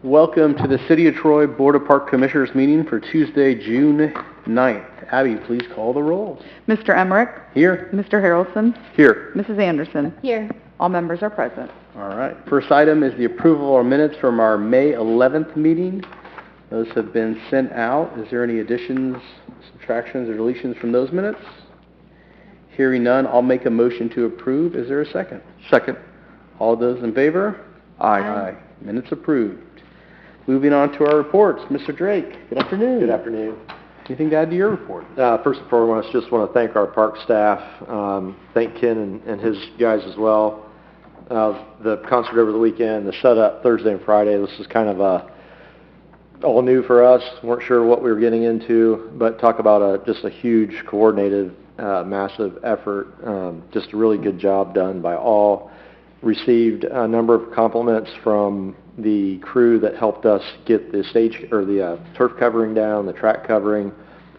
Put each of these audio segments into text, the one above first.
Welcome to the City of Troy Board of Park Commissioners meeting for Tuesday, June 9th. Abby, please call the roll. Mr. Emmerich? Here. Mr. Harrelson? Here. Mrs. Anderson? Here. All members are present. All right. First item is the approval of our minutes from our May 11th meeting. Those have been sent out. Is there any additions, subtractions, or deletions from those minutes? Hearing none, I'll make a motion to approve. Is there a second? Second. All those in favor? Aye. Minutes approved. Moving on to our reports. Mr. Drake, good afternoon. Good afternoon. Anything to add to your report? First and foremost, just want to thank our park staff, thank Ken and his guys as well. The concert over the weekend, the setup Thursday and Friday, this is kind of all new for us. Weren't sure what we were getting into, but talk about just a huge coordinated, massive effort. Just a really good job done by all. Received a number of compliments from the crew that helped us get the stage or the turf covering down, the track covering.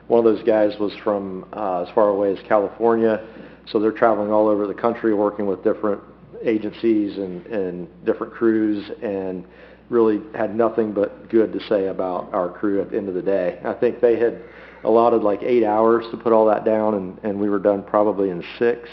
One of those guys was from as far away as California, so they're traveling all over the country working with different agencies and different crews, and really had nothing but good to say about our crew at the end of the day. I think they had allotted like 8 hours to put all that down, and we were done probably in 6.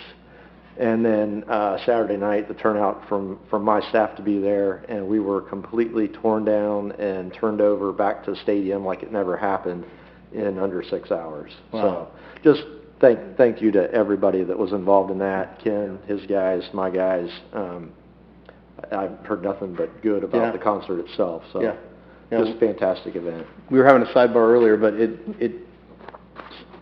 And then Saturday night, the turnout from my staff to be there, and we were completely torn down and turned over back to the stadium like it never happened in under 6 hours. Wow. So just thank you to everybody that was involved in that. Ken, his guys, my guys. I've heard nothing but good about the concert itself. So just a fantastic event. We were having a sidebar earlier, but it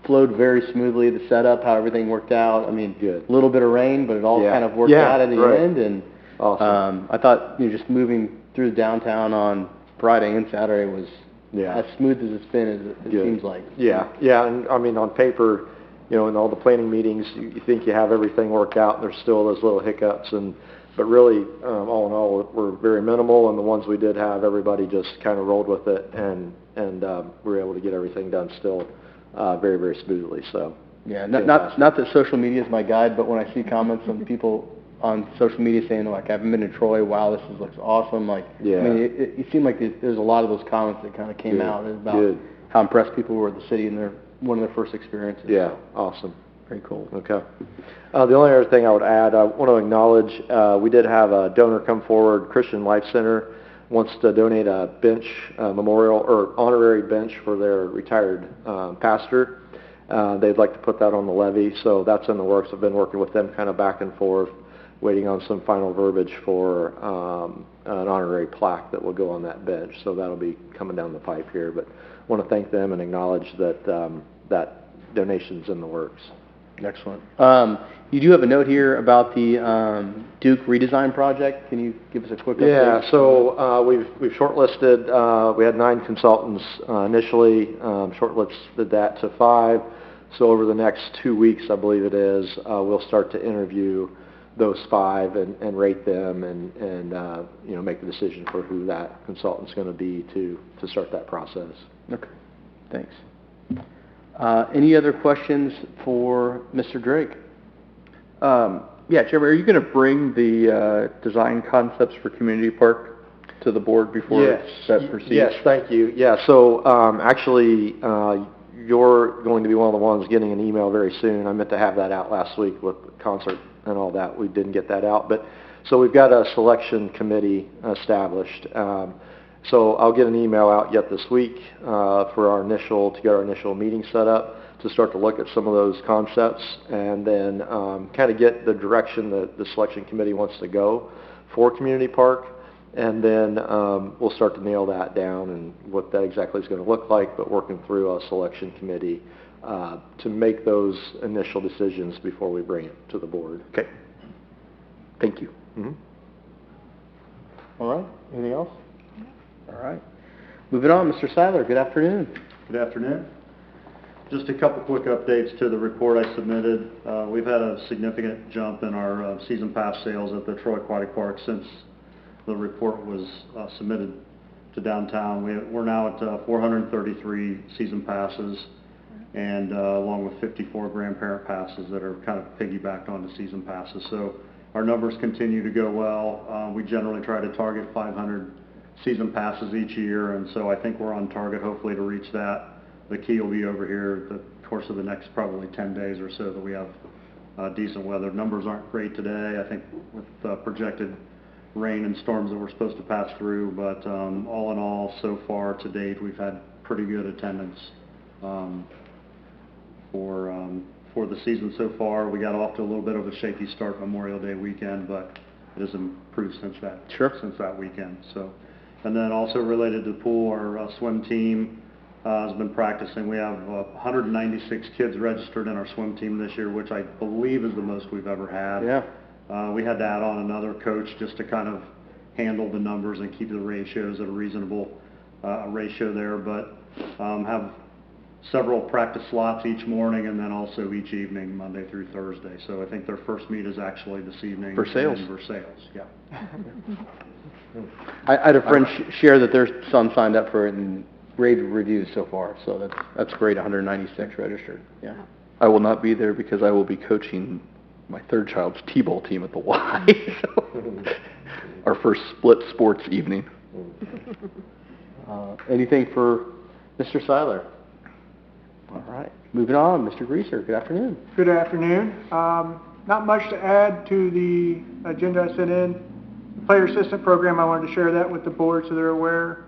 flowed very smoothly, the setup, how everything worked out. I mean, Good. A little bit of rain, but it all kind of worked out at the end. And awesome. I thought just moving through downtown on Friday and Saturday was as smooth as it's been, as it seems like. Yeah, and I mean, on paper, in all the planning meetings, you think you have everything worked out, and there's still those little hiccups, but really, all in all, we're very minimal, and the ones we did have, everybody just kind of rolled with it, and we were able to get everything done still very, very smoothly. So not that social media is my guide, but when I see comments from people on social media saying, like, I haven't been to Troy, wow, this looks awesome, like, I mean, it seemed like there's a lot of those comments that kind of came out about how impressed people were with the city and one of their first experiences. Yeah, awesome. Very cool. Okay. The only other thing I would add, I want to acknowledge, we did have a donor come forward. Christian Life Center wants to donate a bench, memorial or honorary bench for their retired pastor. They'd like to put that on the levee, so that's in the works. I've been working with them kind of back and forth, waiting on some final verbiage for an honorary plaque that will go on that bench. So that'll be coming down the pipe here. But I want to thank them and acknowledge that that donation's in the works. Excellent. You do have a note here about the Duke redesign project. Can you give us a quick update? Yeah, so we've shortlisted, we had 9 consultants initially, shortlisted that to 5. So over the next 2 weeks, I believe it is, we'll start to interview those 5 and rate them and make the decision for who that consultant's going to be to start that process. Okay, thanks. Any other questions for Mr. Drake? Yeah, Chairman, are you going to bring the design concepts for Community Park to the board before that proceeds? Yes, thank you. Yeah, so actually, you're going to be one of the ones getting an email very soon. I meant to have that out last week with the concert and all that. We didn't get that out. But so we've got a selection committee established. So I'll get an email out yet this week to get our initial meeting set up to start to look at some of those concepts and then kind of get the direction that the selection committee wants to go for Community Park. And then we'll start to nail that down and what that exactly is going to look like, but working through a selection committee to make those initial decisions before we bring it to the board. Okay. Thank you. Mm-hmm. All right. Anything else? All right. Moving on, Mr. Seiler, good afternoon. Good afternoon. Just a couple quick updates to the report I submitted. We've had a significant jump in our season pass sales at the Troy Aquatic Park since the report was submitted to downtown. We're now at 433 season passes, and along with 54 grandparent passes that are kind of piggybacked onto season passes. So our numbers continue to go well. We generally try to target 500 season passes each year, and so I think we're on target hopefully to reach that. The key will be over here the course of the next probably 10 days or so that we have decent weather. Numbers aren't great today, I think, with projected rain and storms that we're supposed to pass through, but all in all, so far to date, we've had pretty good attendance for the season so far. We got off to a little bit of a shaky start Memorial Day weekend, but it has improved since that weekend. So, and then also related to the pool, our swim team has been practicing. We have 196 kids registered in our swim team this year, which I believe is the most we've ever had. Yeah. We had to add on another coach just to kind of handle the numbers and keep the ratios at a reasonable ratio there, but have several practice slots each morning and then also each evening, Monday through Thursday. So I think their first meet is actually this evening. Versailles. In Versailles, yeah. I had a friend share that their son signed up for it and rave reviews so far, so that's great, 196 registered, yeah. I will not be there because I will be coaching my third child's T-ball team at the Y. So, our first split sports evening. Anything for Mr. Seiler? All right, moving on, Mr. Greaser, good afternoon. Good afternoon. Not much to add to the agenda I sent in. The Player Assistant Program, I wanted to share that with the board so they're aware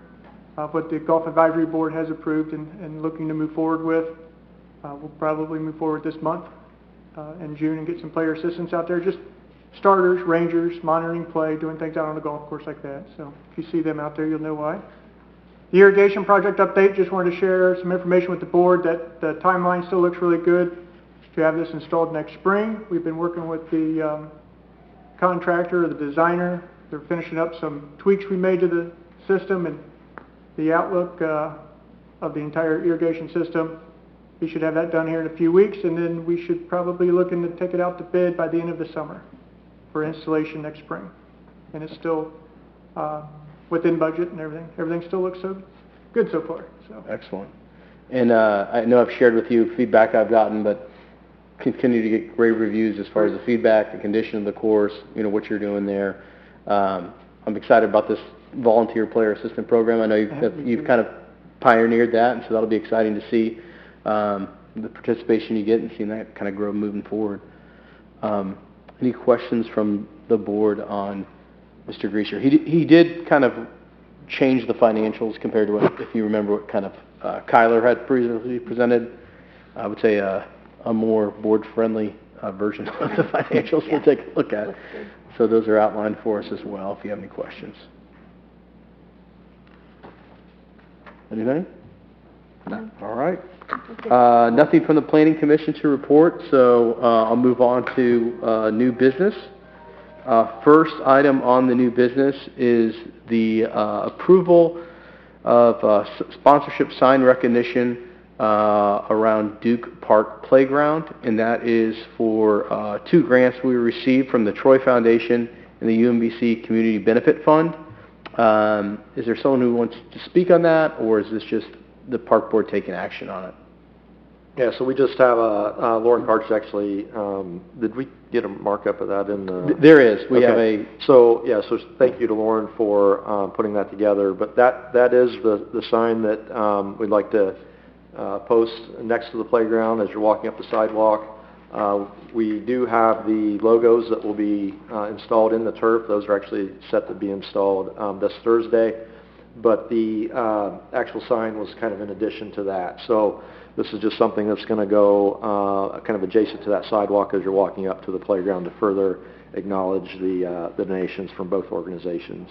of what the Golf Advisory Board has approved and looking to move forward with. We'll probably move forward this month in June and get some player assistants out there, just starters, rangers, monitoring play, doing things out on the golf course like that. So if you see them out there, you'll know why. The irrigation project update, just wanted to share some information with the board that the timeline still looks really good to have this installed next spring. We've been working with the contractor, the designer. They're finishing up some tweaks we made to the system and the outlook of the entire irrigation system. We should have that done here in a few weeks, and then we should probably be looking to take it out to bid by the end of the summer for installation next spring. And it's still within budget and everything. Everything still looks so good so far. So. Excellent. And I know I've shared with you feedback I've gotten, but continue to get great reviews as far as the feedback, the condition of the course, you know, what you're doing there. I'm excited about this volunteer player assistant program. I know you've kind of pioneered that, and so that'll be exciting to see the participation you get and seeing that kind of grow moving forward. Any questions from the board on Mr. Greaser? He did kind of change the financials compared to what, if you remember, what kind of Kyler had previously presented. I would say a more board-friendly version of the financials we'll take a look at. So those are outlined for us as well, if you have any questions. Anything? No. All right. Nothing from the Planning Commission to report, so I'll move on to new business. First item on the new business is the approval of sponsorship sign recognition around Duke Park Playground, and that is for 2 grants we received from the Troy Foundation and the UMBC Community Benefit Fund. Is there someone who wants to speak on that, or is this just the park board taking action on it? Yeah, so we just have Lauren Karch actually, did we get a markup of that in the? There is. We have a... So, yeah, so thank you to Lauren for putting that together. But that is the sign that we'd like to post next to the playground as you're walking up the sidewalk. We do have the logos that will be installed in the turf. Those are actually set to be installed this Thursday. But the actual sign was kind of in addition to that. So this is just something that's going to go kind of adjacent to that sidewalk as you're walking up to the playground to further acknowledge the donations from both organizations.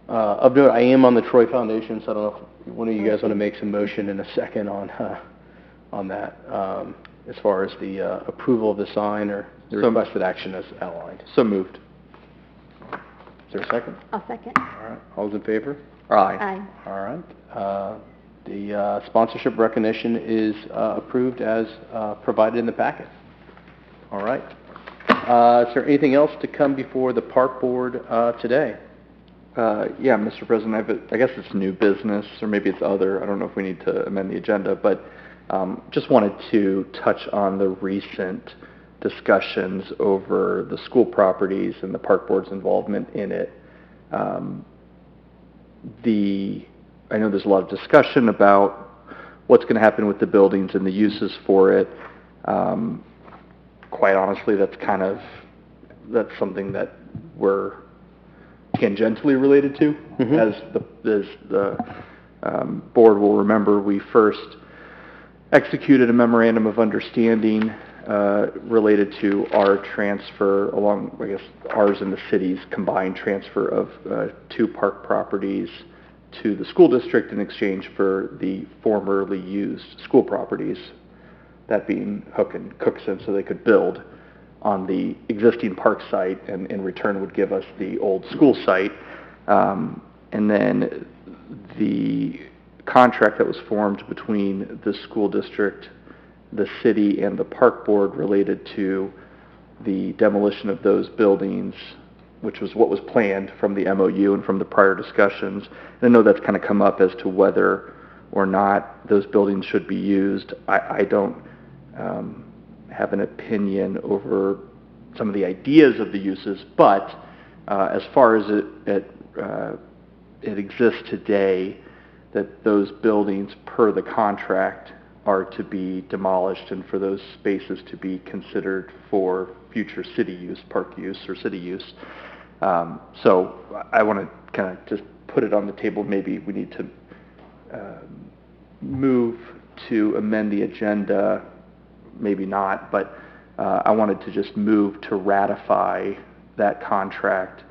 Of note, I am on the Troy Foundation, so I don't know if one of you guys want to make some motion in a second on that, as far as the approval of the sign or the requested action as outlined. So moved. Is there a second? I'll second. All right. All those in favor? Aye. Aye. All right. The sponsorship recognition is approved as provided in the packet. All right. Is there anything else to come before the park board today? Yeah, Mr. President, I guess it's new business, or maybe it's other. I don't know if we need to amend the agenda, but just wanted to touch on the recent discussions over the school properties and the park board's involvement in it. Um, I know there's a lot of discussion about what's going to happen with the buildings and the uses for it. Quite honestly, that's something that we're tangentially related to. As the board will remember, we first executed a memorandum of understanding related to our transfer along, I guess, ours and the city's combined transfer of 2 park properties to the school district in exchange for the formerly used school properties, that being Hook and Cookson, so they could build on the existing park site and in return would give us the old school site. And then the contract that was formed between the school district, the city, and the park board related to the demolition of those buildings, which was what was planned from the MOU and from the prior discussions. And I know that's kind of come up as to whether or not those buildings should be used. I don't have an opinion over some of the ideas of the uses, but as far as it exists today, that those buildings per the contract are to be demolished and for those spaces to be considered for future city use, park use, or city use. So I want to kind of just put it on the table. Maybe we need to move to amend the agenda, maybe not, but I wanted to just move to ratify that contract.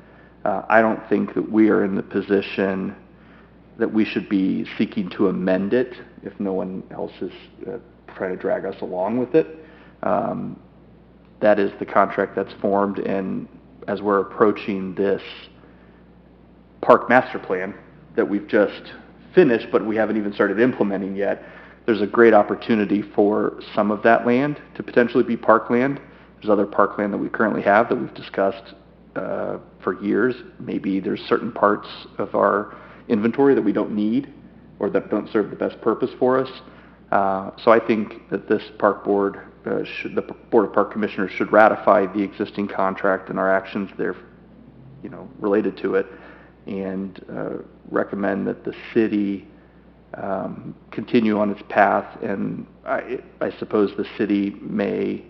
I don't think that we are in the position that we should be seeking to amend it if no one else is trying to drag us along with it. That is the contract that's formed, and as we're approaching this park master plan that we've just finished, but we haven't even started implementing yet, there's a great opportunity for some of that land to potentially be parkland. There's other parkland that we currently have that we've discussed for years. Maybe there's certain parts of our inventory that we don't need or that don't serve the best purpose for us. So I think that this park board, the Board of Park Commissioners should ratify the existing contract and our actions there, related to it, and recommend that the city continue on its path. And I suppose the city may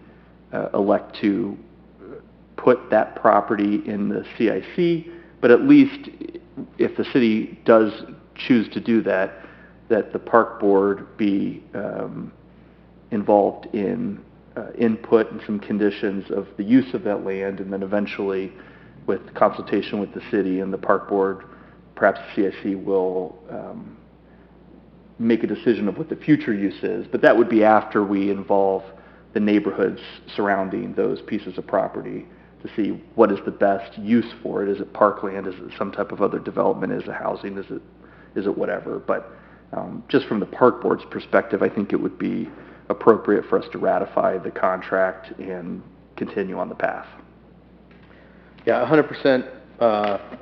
elect to put that property in the CIC, but at least if the city does choose to do that, that the park board be involved in input and some conditions of the use of that land, and then eventually, with consultation with the city and the park board, perhaps the CIC will make a decision of what the future use is. But that would be after we involve the neighborhoods surrounding those pieces of property to see what is the best use for it. Is it parkland? Is it some type of other development? Is it housing? Is it whatever? But just from the park board's perspective, I think it would be appropriate for us to ratify the contract and continue on the path. Yeah, 100%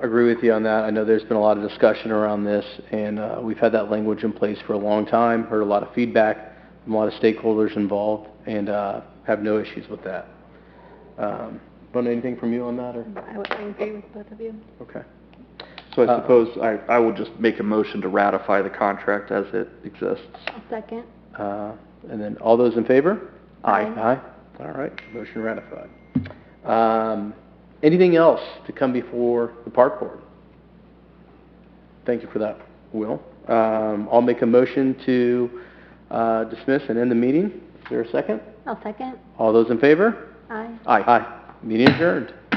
agree with you on that. I know there's been a lot of discussion around this, and we've had that language in place for a long time, heard a lot of feedback from a lot of stakeholders involved, and have no issues with that. Want anything from you on that? Or? I would agree with both of you. Okay. So I suppose I will just make a motion to ratify the contract as it exists. I'll second. And then all those in favor? Aye. Aye. All right, motion ratified. Anything else to come before the park board? Thank you for that, Will. I'll make a motion to dismiss and end the meeting. Is there a second? I'll second. All those in favor? Aye. Aye. Meeting adjourned.